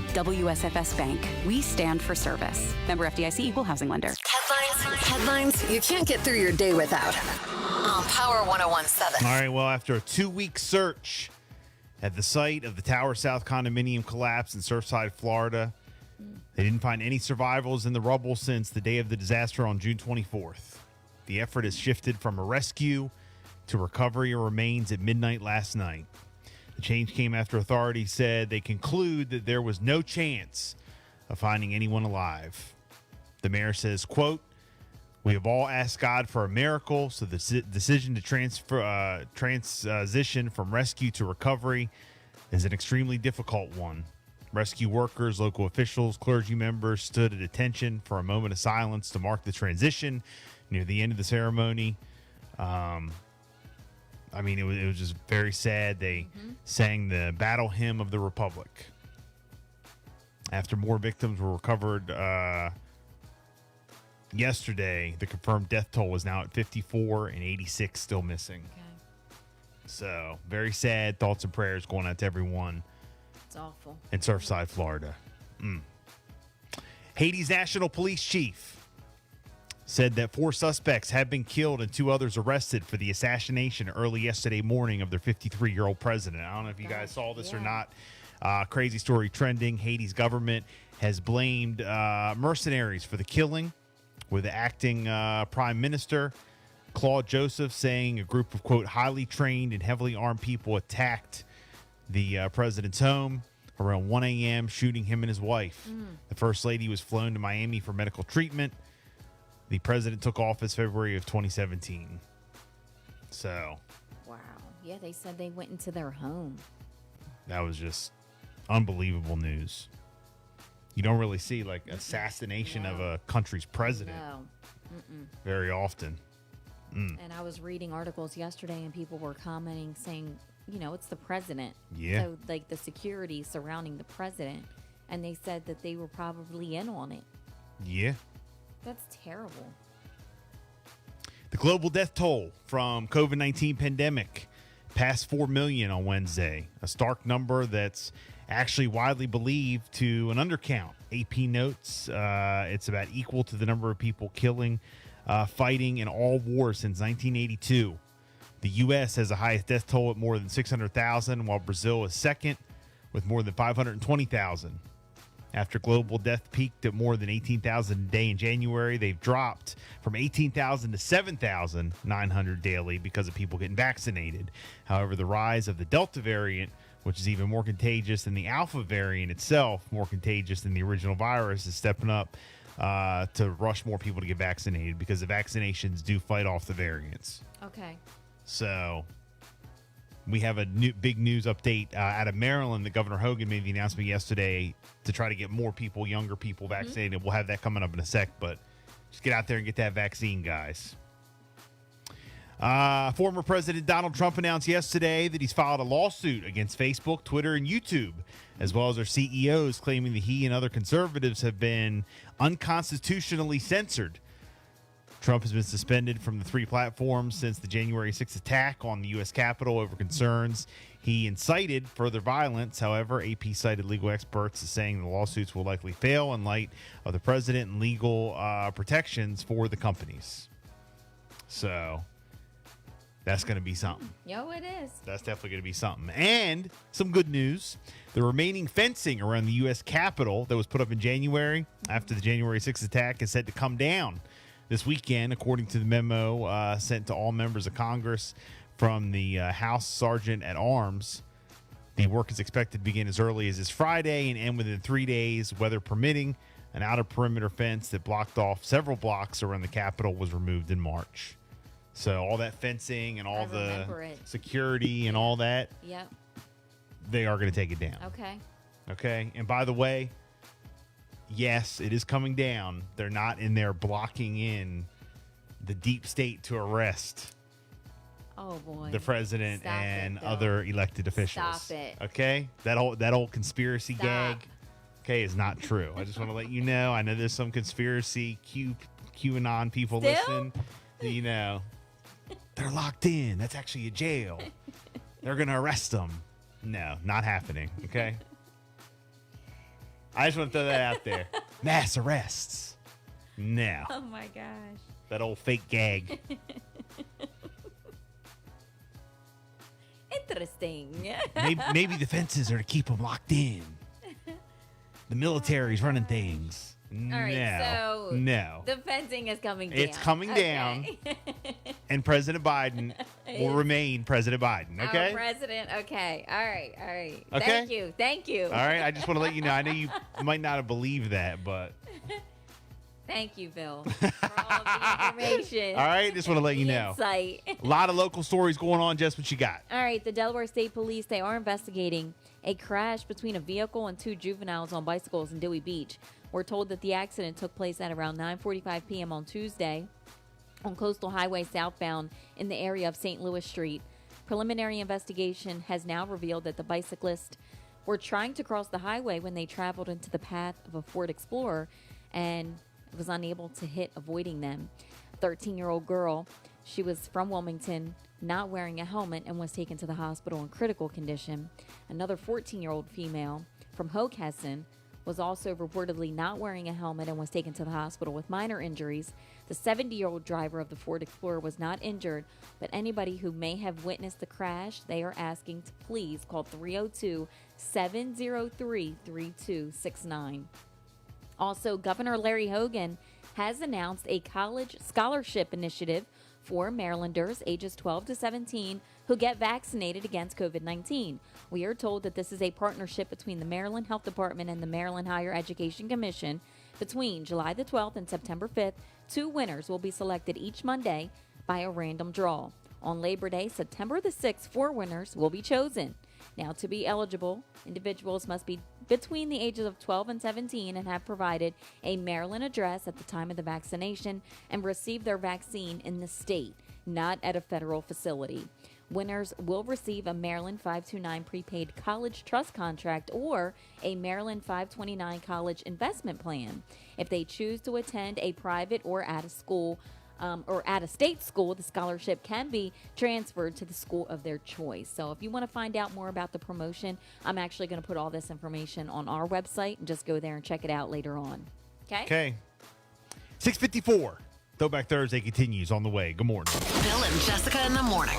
WSFS Bank. We stand for service. Member FDIC, Equal Housing Lender. Headlines you can't get through your day without. On Power 101.7. All right, well, after a 2-week search at the site of the Tower South condominium collapse in Surfside, Florida, they didn't find any survivors in the rubble since the day of the disaster on June 24th. The effort has shifted from a rescue to recovery of remains at midnight last night. The change came after authorities said they conclude that there was no chance of finding anyone alive. The mayor says, quote, "We have all asked God for a miracle, so the decision to transition from rescue to recovery is an extremely difficult one. Rescue workers, local officials, clergy members stood at attention for a moment of silence to mark the transition near the end of the ceremony." It was just very sad. They sang the battle hymn of the Republic. After more victims were recovered yesterday, the confirmed death toll is now at 54 and 86 still missing. Okay. So, very sad. Thoughts and prayers going out to everyone. It's awful. In Surfside, Florida. Haiti's national police chief said that 4 suspects have been killed and 2 others arrested for the assassination early yesterday morning of their 53-year-old president. I don't know if you guys saw this or not. Crazy story trending. Haiti's government has blamed mercenaries for the killing, with the acting prime minister, Claude Joseph, saying a group of, quote, highly trained and heavily armed people attacked the president's home around 1 a.m., shooting him and his wife. The first lady was flown to Miami for medical treatment. The president took office February of 2017. So. Wow. Yeah, they said they went into their home. That was just unbelievable news. You don't really see like assassination of a country's president very often. And I was reading articles yesterday and people were commenting saying, it's the president. Yeah. So like the security surrounding the president. And they said that they were probably in on it. Yeah. That's terrible. The global death toll from COVID-19 pandemic passed 4 million on Wednesday, a stark number that's actually widely believed to an undercount. AP notes it's about equal to the number of people fighting in all wars since 1982. The U.S. has the highest death toll at more than 600,000, while Brazil is second with more than 520,000. After global death peaked at more than 18,000 a day in January, they've dropped from 18,000 to 7,900 daily because of people getting vaccinated. However, the rise of the Delta variant, which is even more contagious than the Alpha variant itself, more contagious than the original virus, is stepping up to rush more people to get vaccinated because the vaccinations do fight off the variants. Okay. So we have a big news update out of Maryland. The Gov.Hogan made the announcement yesterday to try to get more people, younger people, vaccinated. We'll have that coming up in a sec, but just get out there and get that vaccine, guys. Former President Donald Trump announced yesterday that he's filed a lawsuit against Facebook, Twitter, and YouTube, as well as their CEOs, claiming that he and other conservatives have been unconstitutionally censored. Trump has been suspended from the 3 platforms since the January 6th attack on the U.S. Capitol over concerns he incited further violence. However, AP cited legal experts as saying the lawsuits will likely fail in light of the president and legal protections for the companies. So that's going to be something. Yo, it is. That's definitely going to be something. And some good news. The remaining fencing around the U.S. Capitol that was put up in January after the January 6th attack is set to come down this weekend, according to the memo sent to all members of Congress from the House Sergeant at Arms. The work is expected to begin as early as this Friday and end within 3 days, weather permitting. An outer perimeter fence that blocked off several blocks around the Capitol was removed in March. So all that fencing and all the security and all that, Yep. they are going to take it down. Okay. And by the way, yes, it is coming down. They're not in there blocking in the deep state to arrest the president and other elected officials. Stop it. Okay? That old conspiracy gag, okay, is not true. I just want to let you know. I know there's some conspiracy QAnon people listen. You know, they're locked in. That's actually a jail. They're going to arrest them. No, not happening. Okay? I just want to throw that out there. Mass arrests. No. Oh my gosh. That old fake gag. Interesting. Maybe the fences are to keep them locked in. The military's running things. All right, so no. the fencing is coming down. It's coming down. And President Biden will remain President Biden, okay? Our president, okay. All right. Okay? Thank you. All right, I just want to let you know. I know you might not have believed that, but... Thank you, Bill, for all of the information. All right, just want to let you know. Insight. A lot of local stories going on. Just what you got. All right, the Delaware State Police, they are investigating a crash between a vehicle and two juveniles on bicycles in Dewey Beach. We're told that the accident took place at around 9:45 p.m. on Tuesday on Coastal Highway southbound in the area of St. Louis Street. Preliminary investigation has now revealed that the bicyclists were trying to cross the highway when they traveled into the path of a Ford Explorer and was unable to hit, avoiding them. A 13-year-old girl, she was from Wilmington, not wearing a helmet and was taken to the hospital in critical condition. Another 14-year-old female from Hockessin was also reportedly not wearing a helmet and was taken to the hospital with minor injuries. The 70-year-old driver of the Ford Explorer was not injured, but anybody who may have witnessed the crash, they are asking to please call 302-703-3269. Also, Governor Larry Hogan has announced a college scholarship initiative for Marylanders ages 12 to 17 who get vaccinated against COVID-19. We are told that this is a partnership between the Maryland Health Department and the Maryland Higher Education Commission. Between July the 12th and September 5th, 2 winners will be selected each Monday by a random draw. On Labor Day, September the 6th, 4 winners will be chosen. Now, to be eligible, individuals must be between the ages of 12 and 17 and have provided a Maryland address at the time of the vaccination and received their vaccine in the state, not at a federal facility. Winners will receive a Maryland 529 prepaid college trust contract or a Maryland 529 college investment plan. If they choose to attend a private or at a school or at a state school, the scholarship can be transferred to the school of their choice. So if you want to find out more about the promotion, I'm actually going to put all this information on our website and just go there and check it out later on. Okay? 6:54. Throwback Thursday continues on the way. Good morning. Bill and Jessica in the morning.